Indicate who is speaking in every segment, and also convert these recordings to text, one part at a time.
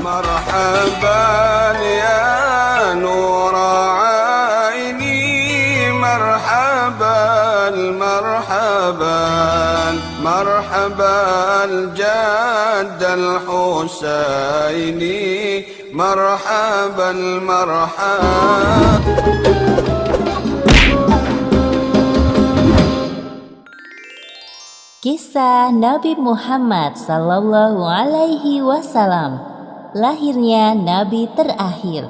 Speaker 1: مرحبا يا نور عيني مرحبا مرحبا مرحبا الجد الحسيني مرحبا مرحبا.
Speaker 2: Kisah Nabi Muhammad Sallallahu Alaihi Wasallam, lahirnya Nabi terakhir.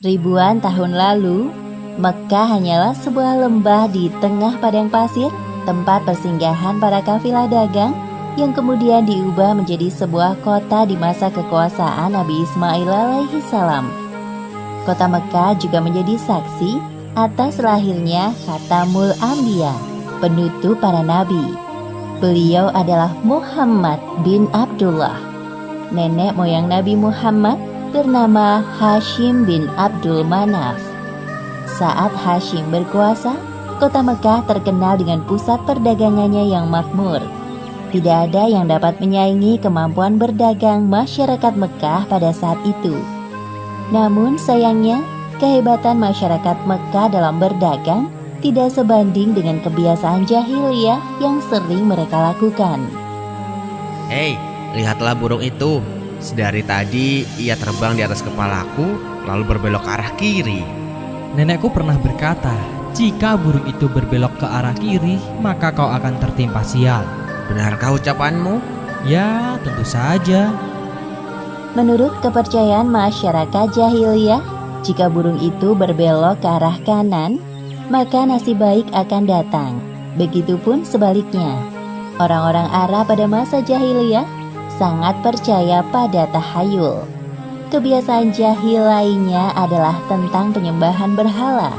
Speaker 2: Ribuan tahun lalu, Mekkah hanyalah sebuah lembah di tengah padang pasir, tempat persinggahan para kafilah dagang yang kemudian diubah menjadi sebuah kota di masa kekuasaan Nabi Ismail alaihi salam. Kota Mekkah juga menjadi saksi atas lahirnya Khatamul Anbiya, penutup para nabi. Beliau adalah Muhammad bin Abdullah. Nenek moyang Nabi Muhammad bernama Hashim bin Abdul Manaf. Saat Hashim berkuasa, kota Mekkah terkenal dengan pusat perdagangannya yang makmur. Tidak ada yang dapat menyaingi kemampuan berdagang masyarakat Mekkah pada saat itu. Namun sayangnya, kehebatan masyarakat Mekkah dalam berdagang tidak sebanding dengan kebiasaan jahiliyah yang sering mereka lakukan.
Speaker 3: Hei, lihatlah burung itu. Sedari tadi ia terbang di atas kepalaku, lalu berbelok ke arah kiri.
Speaker 4: Nenekku pernah berkata, jika burung itu berbelok ke arah kiri, maka kau akan tertimpa sial.
Speaker 3: Benarkah ucapanmu?
Speaker 4: Ya, tentu saja.
Speaker 2: Menurut kepercayaan masyarakat jahiliyah, jika burung itu berbelok ke arah kanan, maka nasib baik akan datang. Begitupun sebaliknya. Orang-orang Arab pada masa jahiliyah sangat percaya pada tahayul. Kebiasaan jahil lainnya adalah tentang penyembahan berhala.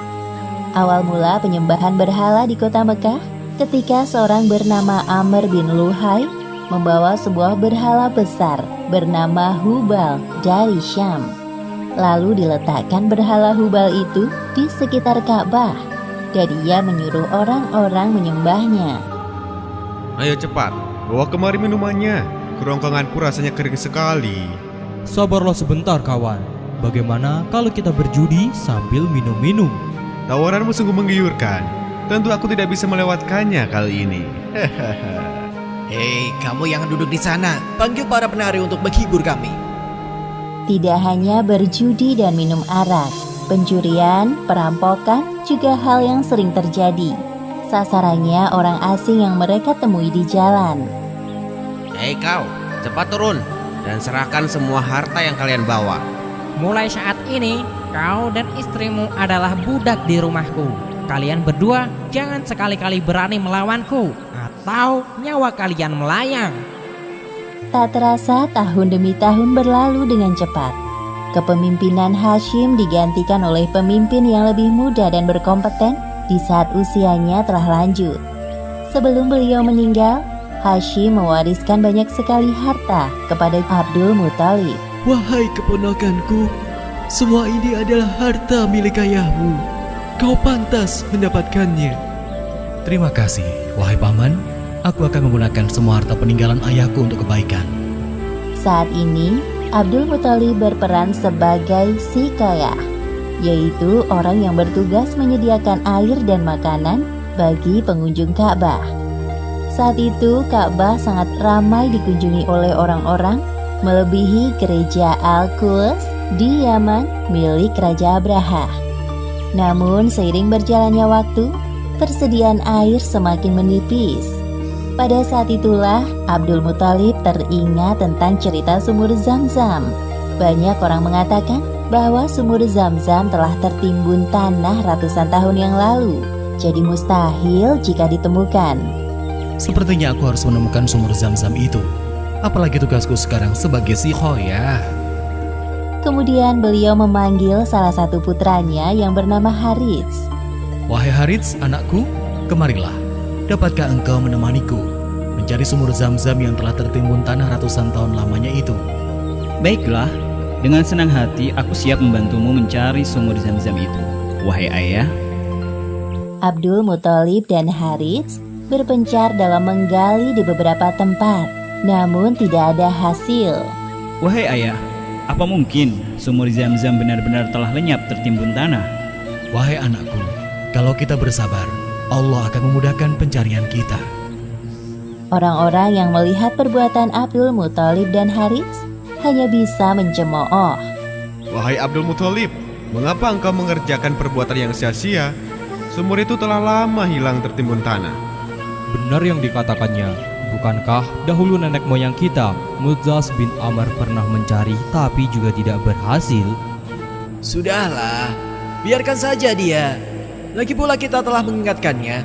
Speaker 2: Awal mula penyembahan berhala di kota Mekkah ketika seorang bernama Amr bin Luhai membawa sebuah berhala besar bernama Hubal dari Syam. Lalu diletakkan berhala Hubal itu di sekitar Ka'bah. Dan ia menyuruh orang-orang menyembahnya.
Speaker 5: Ayo cepat, bawa kemari minumannya. Kerongkonganku rasanya kering sekali.
Speaker 4: Sabarlah sebentar kawan. Bagaimana kalau kita berjudi sambil minum-minum?
Speaker 5: Tawaranmu sungguh menggiurkan. Tentu aku tidak bisa melewatkannya kali ini.
Speaker 6: Hei, kamu yang duduk di sana, panggil para penari untuk menghibur kami.
Speaker 2: Tidak hanya berjudi dan minum arak, pencurian, perampokan juga hal yang sering terjadi. Sasarannya orang asing yang mereka temui di jalan.
Speaker 3: Hei kau, cepat turun dan serahkan semua harta yang kalian bawa.
Speaker 7: Mulai saat ini, kau dan istrimu adalah budak di rumahku. Kalian berdua jangan sekali-kali berani melawanku, atau nyawa kalian melayang.
Speaker 2: Tak terasa tahun demi tahun berlalu dengan cepat. Kepemimpinan Hashim digantikan oleh pemimpin yang lebih muda dan berkompeten di saat usianya telah lanjut. Sebelum beliau meninggal, Hashim mewariskan banyak sekali harta kepada Abdul Muthalib.
Speaker 8: Wahai keponakanku, semua ini adalah harta milik ayahmu. Kau pantas mendapatkannya.
Speaker 9: Terima kasih, wahai paman. Aku akan menggunakan semua harta peninggalan ayahku untuk kebaikan.
Speaker 2: Saat ini, Abdul Muthalib berperan sebagai sikayah, yaitu orang yang bertugas menyediakan air dan makanan bagi pengunjung Ka'bah. Saat itu, Ka'bah sangat ramai dikunjungi oleh orang-orang, melebihi gereja Al-Quds di Yaman milik Raja Abraha. Namun, seiring berjalannya waktu, persediaan air semakin menipis. Pada saat itulah Abdul Muthalib teringat tentang cerita sumur Zam-Zam. Banyak orang mengatakan bahwa sumur Zam-Zam telah tertimbun tanah ratusan tahun yang lalu, jadi mustahil jika ditemukan.
Speaker 9: Sepertinya aku harus menemukan sumur Zam-Zam itu. Apalagi tugasku sekarang sebagai sikhoyah.
Speaker 2: Kemudian beliau memanggil salah satu putranya yang bernama Harits.
Speaker 9: Wahai Harits, anakku, kemarilah. Dapatkah engkau menemaniku mencari sumur Zam-Zam yang telah tertimbun tanah ratusan tahun lamanya itu?
Speaker 10: Baiklah, dengan senang hati aku siap membantumu mencari sumur Zam-Zam itu, wahai ayah.
Speaker 2: Abdul Muthalib dan Harits berpencar dalam menggali di beberapa tempat, namun tidak ada hasil.
Speaker 10: Wahai ayah, apa mungkin sumur Zam-Zam benar-benar telah lenyap tertimbun tanah?
Speaker 9: Wahai anakku, kalau kita bersabar, Allah akan memudahkan pencarian kita.
Speaker 2: Orang-orang yang melihat perbuatan Abdul Muthalib dan Harits hanya bisa mencemooh.
Speaker 5: Wahai Abdul Muthalib, mengapa engkau mengerjakan perbuatan yang sia-sia? Sumur itu telah lama hilang tertimbun tanah.
Speaker 4: Benar yang dikatakannya. Bukankah dahulu nenek moyang kita, Mudzaz bin Amr, pernah mencari tapi juga tidak berhasil?
Speaker 6: Sudahlah, biarkan saja dia. Lagi pula kita telah mengingatkannya.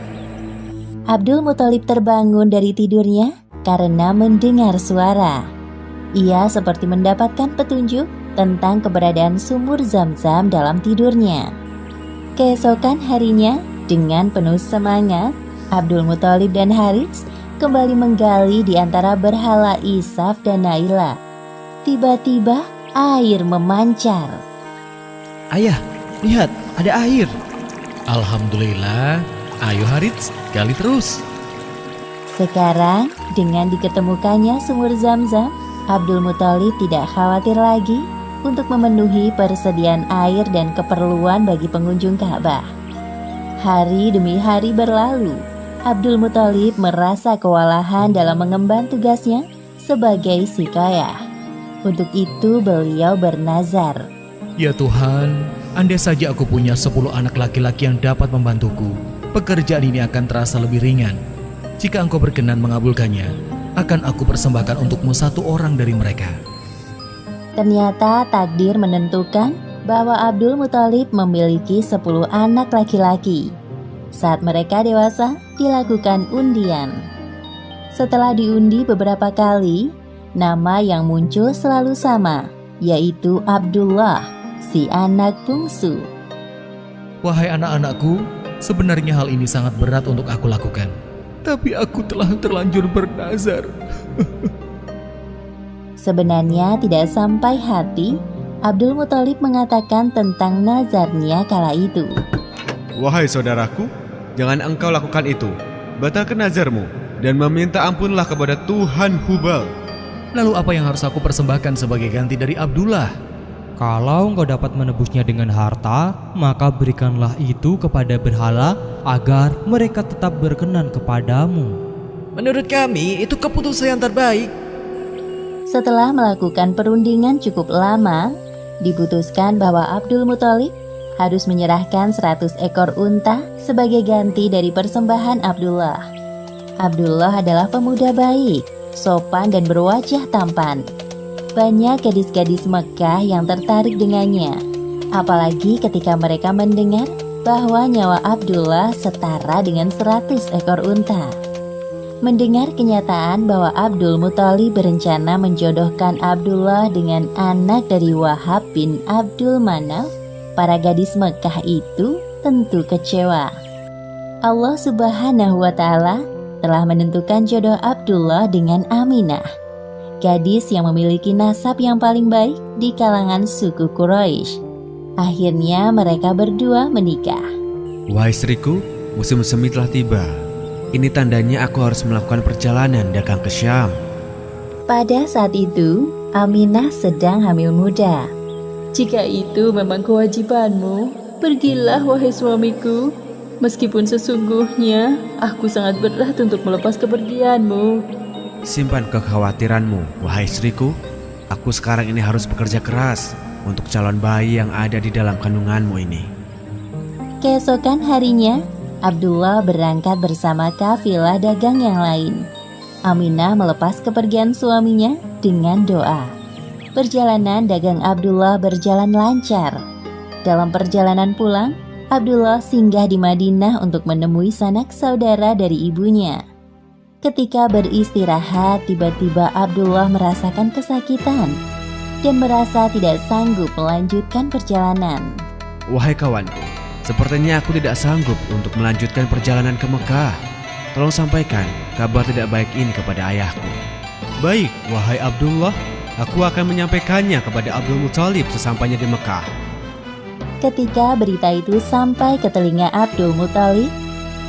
Speaker 2: Abdul Muthalib terbangun dari tidurnya karena mendengar suara. Ia seperti mendapatkan petunjuk tentang keberadaan sumur Zam-Zam dalam tidurnya. Keesokan harinya, dengan penuh semangat, Abdul Muthalib dan Harits kembali menggali di antara berhala Isaf dan Naila. Tiba-tiba air memancar.
Speaker 6: Ayah, lihat, ada air.
Speaker 9: Alhamdulillah, ayo Harits, gali terus.
Speaker 2: Sekarang, dengan diketemukannya sumur Zam-Zam, Abdul Muthalib tidak khawatir lagi untuk memenuhi persediaan air dan keperluan bagi pengunjung Ka'bah. Hari demi hari berlalu, Abdul Muthalib merasa kewalahan dalam mengemban tugasnya sebagai sikayah. Untuk itu beliau bernazar.
Speaker 9: Ya Tuhan, andai saja aku punya 10 anak laki-laki yang dapat membantuku, pekerjaan ini akan terasa lebih ringan. Jika engkau berkenan mengabulkannya, akan aku persembahkan untukmu 1 orang dari mereka.
Speaker 2: Ternyata takdir menentukan bahwa Abdul Muthalib memiliki 10 anak laki-laki. Saat mereka dewasa, dilakukan undian. Setelah diundi beberapa kali, nama yang muncul selalu sama, yaitu Abdullah, si anak bungsu.
Speaker 9: Wahai anak-anakku, sebenarnya hal ini sangat berat untuk aku lakukan. Tapi aku telah terlanjur bernazar.
Speaker 2: Sebenarnya tidak sampai hati, Abdul Muthalib mengatakan tentang nazarnya kala itu.
Speaker 5: Wahai saudaraku, jangan engkau lakukan itu. Batalkan nazarmu dan meminta ampunlah kepada Tuhan Hubal.
Speaker 9: Lalu apa yang harus aku persembahkan sebagai ganti dari Abdullah?
Speaker 4: Kalau engkau dapat menebusnya dengan harta, maka berikanlah itu kepada berhala agar mereka tetap berkenan kepadamu.
Speaker 6: Menurut kami, itu keputusan yang terbaik.
Speaker 2: Setelah melakukan perundingan cukup lama, diputuskan bahwa Abdul Muthalib harus menyerahkan 100 ekor unta sebagai ganti dari persembahan Abdullah. Abdullah adalah pemuda baik, sopan dan berwajah tampan. Banyak gadis-gadis Mekah yang tertarik dengannya, apalagi ketika mereka mendengar bahwa nyawa Abdullah setara dengan 100 ekor unta. Mendengar kenyataan bahwa Abdul Muthalib berencana menjodohkan Abdullah dengan anak dari Wahab bin Abdul Manaf, para gadis Mekah itu tentu kecewa. Allah Subhanahu wa Ta'ala telah menentukan jodoh Abdullah dengan Aminah, gadis yang memiliki nasab yang paling baik di kalangan suku Quraisy. Akhirnya mereka berdua menikah.
Speaker 5: Wahai istriku, musim semi telah tiba. Ini tandanya aku harus melakukan perjalanan dagang ke Syam.
Speaker 2: Pada saat itu, Aminah sedang hamil muda.
Speaker 11: Jika itu memang kewajibanmu, pergilah wahai suamiku. Meskipun sesungguhnya aku sangat berat untuk melepas kepergianmu.
Speaker 5: Simpan kekhawatiranmu, wahai istriku. Aku sekarang ini harus bekerja keras untuk calon bayi yang ada di dalam kandunganmu ini.
Speaker 2: Keesokan harinya, Abdullah berangkat bersama kafilah dagang yang lain. Aminah melepas kepergian suaminya dengan doa. Perjalanan dagang Abdullah berjalan lancar. Dalam perjalanan pulang, Abdullah singgah di Madinah untuk menemui sanak saudara dari ibunya. Ketika beristirahat, tiba-tiba Abdullah merasakan kesakitan dan merasa tidak sanggup melanjutkan perjalanan.
Speaker 5: Wahai kawanku, sepertinya aku tidak sanggup untuk melanjutkan perjalanan ke Mekah. Tolong sampaikan kabar tidak baik ini kepada ayahku. Baik, wahai Abdullah, aku akan menyampaikannya kepada Abdul Muthalib sesampainya di Mekah.
Speaker 2: Ketika berita itu sampai ke telinga Abdul Muthalib,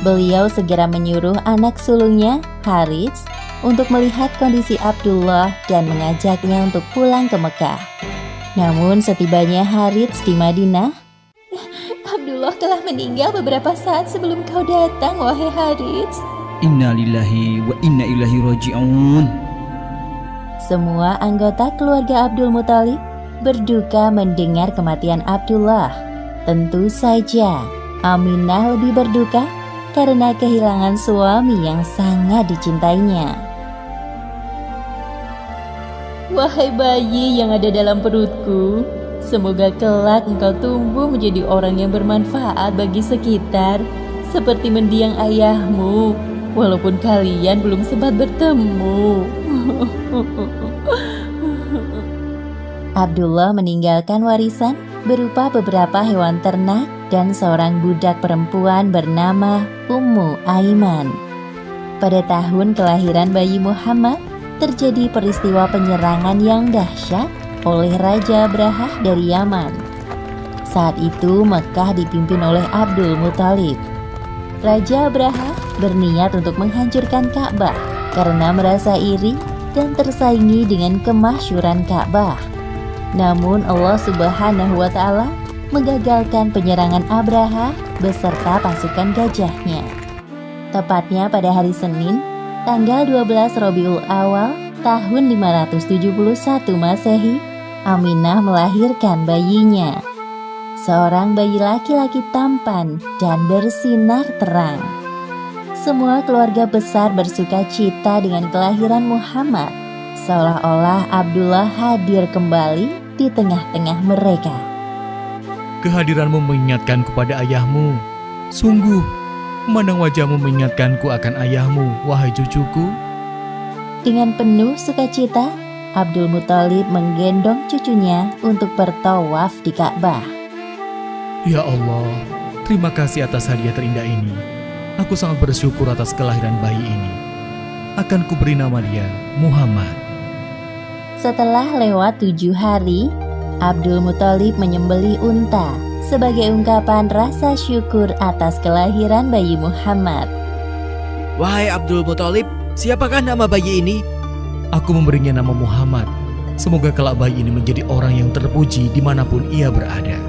Speaker 2: beliau segera menyuruh anak sulungnya, Harits, untuk melihat kondisi Abdullah dan mengajaknya untuk pulang ke Mekah. Namun setibanya Harits di Madinah, Abdullah telah meninggal beberapa saat sebelum kau datang, wahai Harits.
Speaker 10: Inna lillahi wa inna ilaihi raji'un.
Speaker 2: Semua anggota keluarga Abdul Muthalib berduka mendengar kematian Abdullah. Tentu saja Aminah lebih berduka karena kehilangan suami yang sangat dicintainya. Wahai bayi yang ada dalam perutku, semoga kelak engkau tumbuh menjadi orang yang bermanfaat bagi sekitar, seperti mendiang ayahmu, walaupun kalian belum sempat bertemu. Abdullah meninggalkan warisan berupa beberapa hewan ternak dan seorang budak perempuan bernama Ummu Aiman. Pada tahun kelahiran bayi Muhammad, terjadi peristiwa penyerangan yang dahsyat oleh Raja Abrahah dari Yaman. Saat itu Mekah dipimpin oleh Abdul Muthalib. Raja Abrahah berniat untuk menghancurkan Ka'bah karena merasa iri dan tersaingi dengan kemasyhuran Ka'bah. Namun Allah Subhanahu wa Ta'ala menggagalkan penyerangan Abrahah beserta pasukan gajahnya. Tepatnya pada hari Senin, tanggal 12 Rabiul Awal tahun 571 Masehi, Aminah melahirkan bayinya. Seorang bayi laki-laki tampan dan bersinar terang. Semua keluarga besar bersuka cita dengan kelahiran Muhammad, seolah-olah Abdullah hadir kembali di tengah-tengah mereka.
Speaker 9: Kehadiranmu mengingatkanku pada ayahmu. Sungguh, memandang wajahmu mengingatkanku akan ayahmu, wahai cucuku.
Speaker 2: Dengan penuh sukacita, Abdul Muthalib menggendong cucunya untuk bertawaf di Ka'bah.
Speaker 9: Ya Allah, terima kasih atas hadiah terindah ini. Aku sangat bersyukur atas kelahiran bayi ini. Akan kuberi nama dia Muhammad.
Speaker 2: Setelah lewat 7 hari, Abdul Muthalib menyembelih unta sebagai ungkapan rasa syukur atas kelahiran bayi Muhammad.
Speaker 6: Wahai Abdul Muthalib, siapakah nama bayi ini?
Speaker 9: Aku memberinya nama Muhammad. Semoga kelak bayi ini menjadi orang yang terpuji dimanapun ia berada.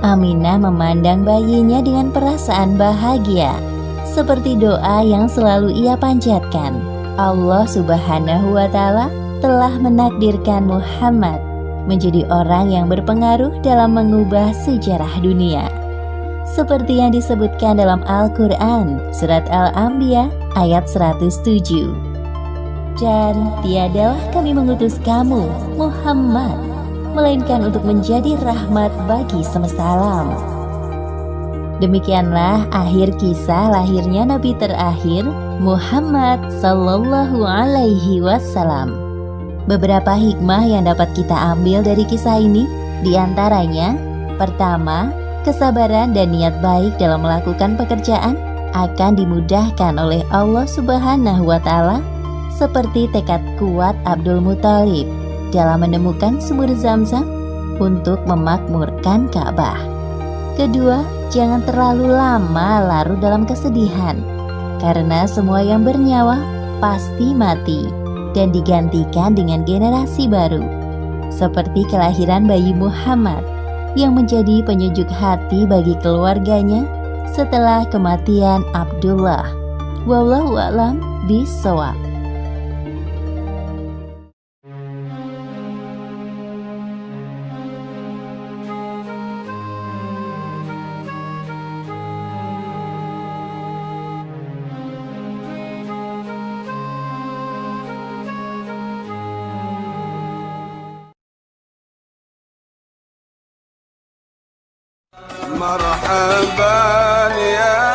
Speaker 2: Aminah memandang bayinya dengan perasaan bahagia, seperti doa yang selalu ia panjatkan. Allah Subhanahu wa Ta'ala telah menakdirkan Muhammad menjadi orang yang berpengaruh dalam mengubah sejarah dunia. Seperti yang disebutkan dalam Al-Quran, Surat Al-Anbiya ayat 107. Dan tiadalah kami mengutus kamu, Muhammad, melainkan untuk menjadi rahmat bagi semesta alam. Demikianlah akhir kisah lahirnya Nabi terakhir, Muhammad Sallallahu Alaihi Wasallam. Beberapa hikmah yang dapat kita ambil dari kisah ini, diantaranya, pertama, kesabaran dan niat baik dalam melakukan pekerjaan akan dimudahkan oleh Allah Subhanahu wa Ta'ala, seperti tekad kuat Abdul Muthalib dalam menemukan sumur Zam-Zam untuk memakmurkan Ka'bah. Kedua, jangan terlalu lama larut dalam kesedihan, karena semua yang bernyawa pasti mati dan digantikan dengan generasi baru, seperti kelahiran bayi Muhammad yang menjadi penyejuk hati bagi keluarganya setelah kematian Abdullah. Wallahu a'lam bishawab.
Speaker 1: مرحبا يا